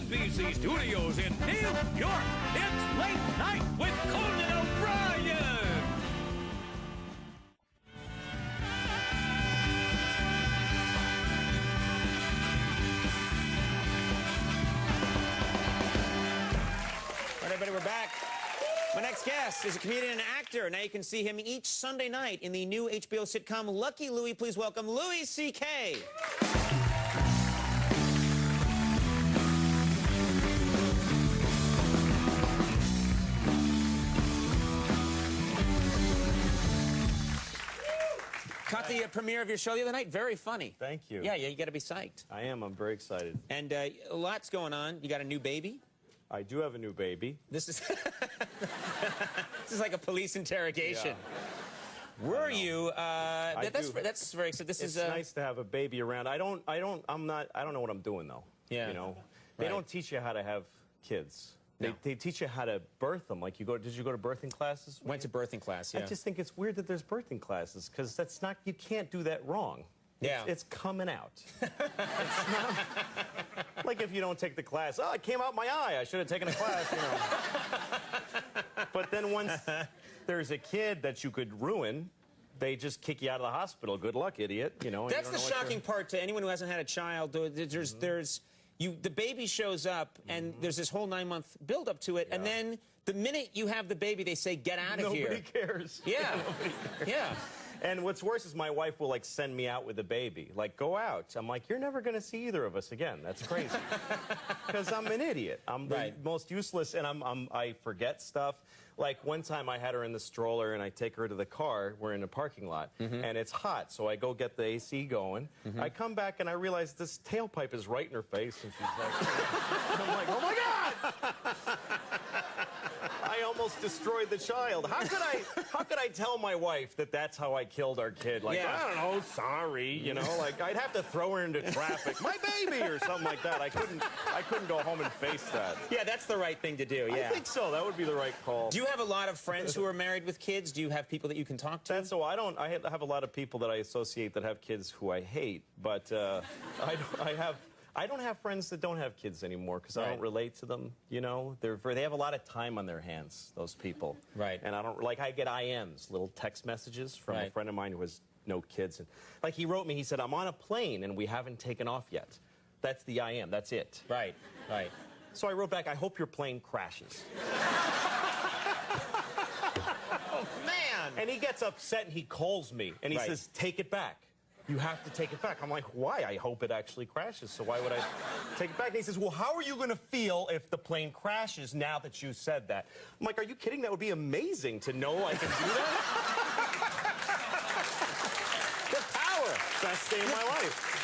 NBC Studios in New York. It's Late Night with Conan O'Brien. All right, everybody, we're back. My next guest is a comedian and actor. Now you can see him each Sunday night in the new HBO sitcom Lucky Louie. Please welcome Louis C.K. Caught the premiere of your show the other night. Very funny. Thank you. Yeah, you got to be psyched. I am. I'm very excited. And a lot's going on. You got a new baby. I do have a new baby. This is this is like a police interrogation. Yeah. Were you? That's very exciting. This It's is nice to have a baby around. I don't know what I'm doing though. Yeah. You know, they don't teach you how to have kids. No. They teach you how to birth them. Like did you go to birthing classes? Went to birthing class. Yeah. I just think it's weird that there's birthing classes because that's not. You can't do that wrong. Yeah. It's coming out. It's not like if you don't take the class. Oh, it came out my eye. I should have taken a class. You know. But then once there's a kid that you could ruin, they just kick you out of the hospital. Good luck, idiot. You know. That's the shocking part to anyone who hasn't had a child. There's the baby shows up and there's this whole 9-month build up to it, and then the minute you have the baby, they say get out of here. Nobody cares. Yeah. Nobody cares. Yeah. And what's worse is my wife will like send me out with the baby. Like, go out. I'm like, you're never going to see either of us again. That's crazy. Because I'm an idiot. I'm the most useless, and I forget stuff. Like one time I had her in the stroller and I take her to the car. We're in a parking lot and it's hot. So I go get the AC going. I come back and I realize this tailpipe is right in her face. And she's like, I'm like, oh my God! I almost destroyed the child. How could I tell my wife that that's how I killed our kid? Like, I don't know, sorry, you know, like I'd have to throw her into traffic. My baby or something like that. I couldn't go home and face that. Yeah, that's the right thing to do. Yeah. I think so. That would be the right call. Do you have a lot of friends who are married with kids? Do you have people that you can talk to? That's so I have a lot of people that I associate that have kids who I hate, but I don't have friends that don't have kids anymore because I don't relate to them. You know, they have a lot of time on their hands. Those people. Right. And I get IMs, little text messages from a friend of mine who has no kids, and like he wrote me. He said, "I'm on a plane and we haven't taken off yet." That's the IM. That's it. Right. Right. So I wrote back, "I hope your plane crashes." Oh man! And he gets upset and he calls me and he says, "Take it back. You have to take it back." I'm like, why? I hope it actually crashes, so why would I take it back? And he says, well, how are you going to feel if the plane crashes now that you said that? I'm like, are you kidding? That would be amazing to know I can do that. The power. Best day of my life.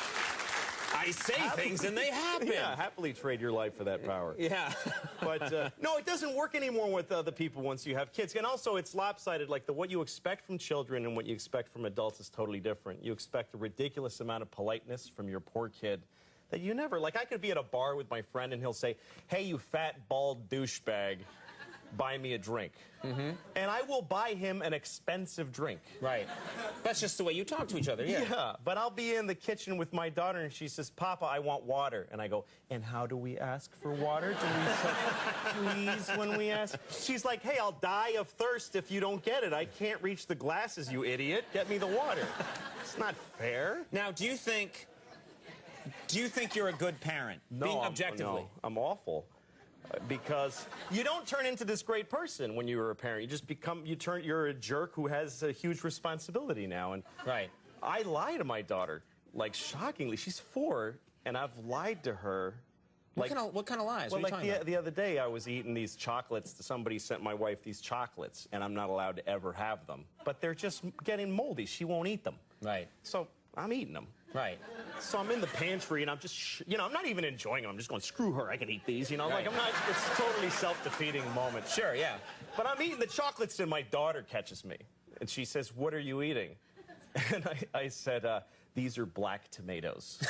I say things and they happen. Yeah, happily trade your life for that power. Yeah. But no, it doesn't work anymore with other people once you have kids. And also, it's lopsided. Like, what you expect from children and what you expect from adults is totally different. You expect a ridiculous amount of politeness from your poor kid that you never... Like, I could be at a bar with my friend and he'll say, hey, you fat, bald douchebag, buy me a drink. And I will buy him an expensive drink. Right. That's just the way you talk to each other, Yeah, but I'll be in the kitchen with my daughter and she says, Papa, I want water. And I go, and how do we ask for water? Do we say please when we ask? She's like, hey, I'll die of thirst if you don't get it. I can't reach the glasses, you idiot. Get me the water. It's not fair. Now, do you think you're a good parent? No, being objectively? No, I'm awful. Because you don't turn into this great person when you're a parent. You just you're a jerk who has a huge responsibility now. And I lie to my daughter, like shockingly. She's 4, and I've lied to her. Like, what kind of lies? Well, what are you like the other day, I was eating these chocolates. Somebody sent my wife these chocolates, and I'm not allowed to ever have them. But they're just getting moldy. She won't eat them. Right. So I'm eating them. Right. So I'm in the pantry, and I'm just, you know, I'm not even enjoying them. I'm just going, screw her, I can eat these, you know? Like, I'm not, it's a totally self-defeating moment. Sure, yeah. But I'm eating the chocolates, and my daughter catches me. And she says, what are you eating? And I said, these are black tomatoes.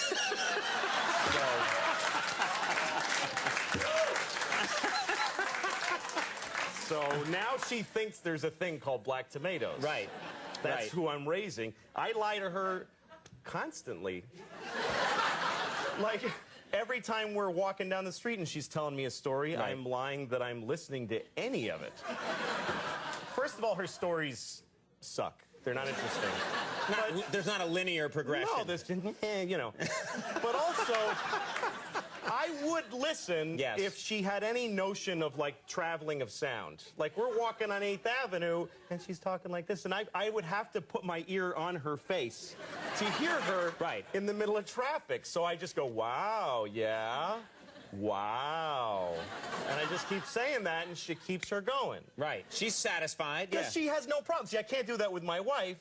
So now she thinks there's a thing called black tomatoes. Right. That's who I'm raising. I lie to her constantly. Like, every time we're walking down the street and she's telling me a story, Right. I'm lying that I'm listening to any of it. First of all, her stories suck. They're not interesting. There's not a linear progression. No, there's, you know. But also, I would listen Yes. if she had any notion of, like, traveling of sound. Like, we're walking on 8th Avenue, and she's talking like this, and I would have to put my ear on her face to hear her Right. in the middle of traffic. So I just go, wow, yeah, wow. And I just keep saying that, and she keeps her going. Right. She's satisfied. Because Yeah. she has no problem. See, I can't do that with my wife.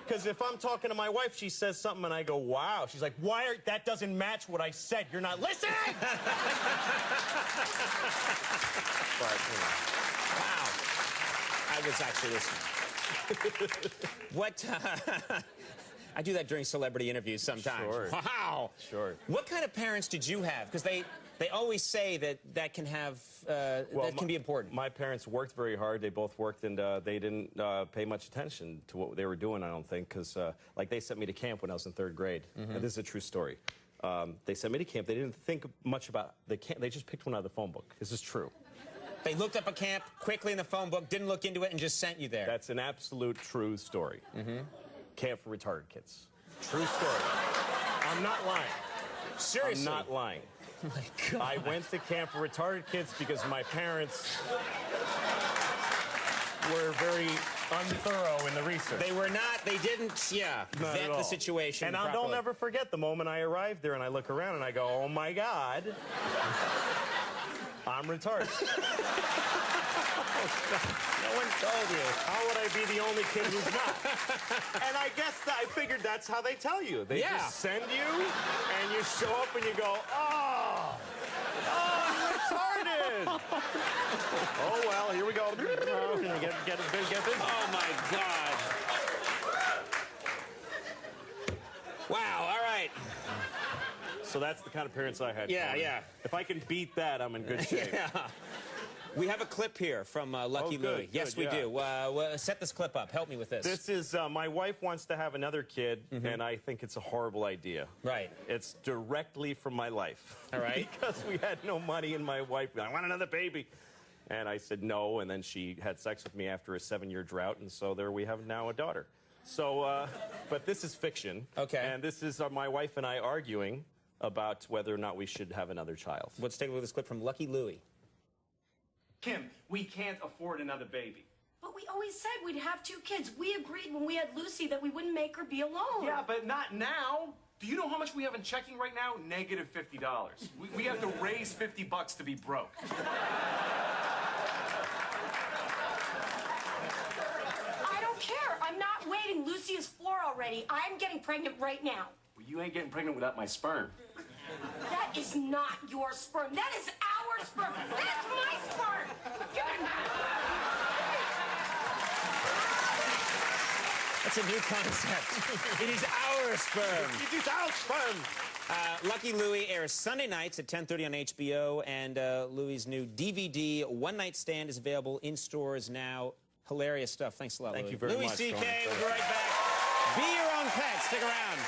Because if I'm talking to my wife, she says something and I go, wow. She's like, that doesn't match what I said. You're not listening! But, you know. Wow. I was actually listening. What? I do that during celebrity interviews sometimes. Sure. Wow. Sure. What kind of parents did you have? Because they always say that can have that can be important. My parents worked very hard. They both worked, and they didn't pay much attention to what they were doing, I don't think, because like they sent me to camp when I was in 3rd grade. And this is a true story. They sent me to camp. They didn't think much about the camp. They just picked one out of the phone book. This is true. They looked up a camp quickly in the phone book, didn't look into it, and just sent you there. That's an absolute true story. Camp for retarded kids. True story. I'm not lying. Seriously. I'm not lying. Oh my God. I went to camp for retarded kids because my parents were very unthorough in the research. They were not. They didn't. Yeah. Not vet at the all. situation. And I'll properly. never forget the moment I arrived there and I look around and I go, oh my God, I'm retarded. No one told you. How would I be the only kid who's not? And I guess I figured that's how they tell you. They Yeah. just send you, and you show up and you go, oh, I'm retarded. Oh, well, here we go. Get this. Oh my God. Wow. All right. So that's the kind of parents I had. Yeah, Conan. yeah. If I can beat that, I'm in good shape. Yeah. We have a clip here from Lucky Oh, good, Louie. Yes, good, we yeah. do. Set this clip up. Help me with this. This is, my wife wants to have another kid, and I think it's a horrible idea. Right. It's directly from my life. All right. Because we had no money, and my wife, I want another baby. And I said no, and then she had sex with me after a 7-year drought, and so there we have now a daughter. So, but this is fiction. Okay. And this is my wife and I arguing about whether or not we should have another child. Let's take a look at this clip from Lucky Louie. Kim, we can't afford another baby. But we always said we'd have 2 kids. We agreed when we had Lucy that we wouldn't make her be alone. Yeah, but not now. Do you know how much we have in checking right now? Negative $50. We have to raise $50 to be broke. I don't care. I'm not waiting. Lucy is 4 already. I'm getting pregnant right now. Well, you ain't getting pregnant without my sperm. That is not your sperm. That is our sperm. That's my sperm. Give it back. That's a new concept. It is our sperm. It is our sperm. Lucky Louie airs Sunday nights at 10:30 on HBO, and Louie's new DVD, One Night Stand, is available in stores now. Hilarious stuff. Thanks a lot, Thank Louie. you very Louis much, C.K., Conan. we'll be right back. Be your own pet. Stick around.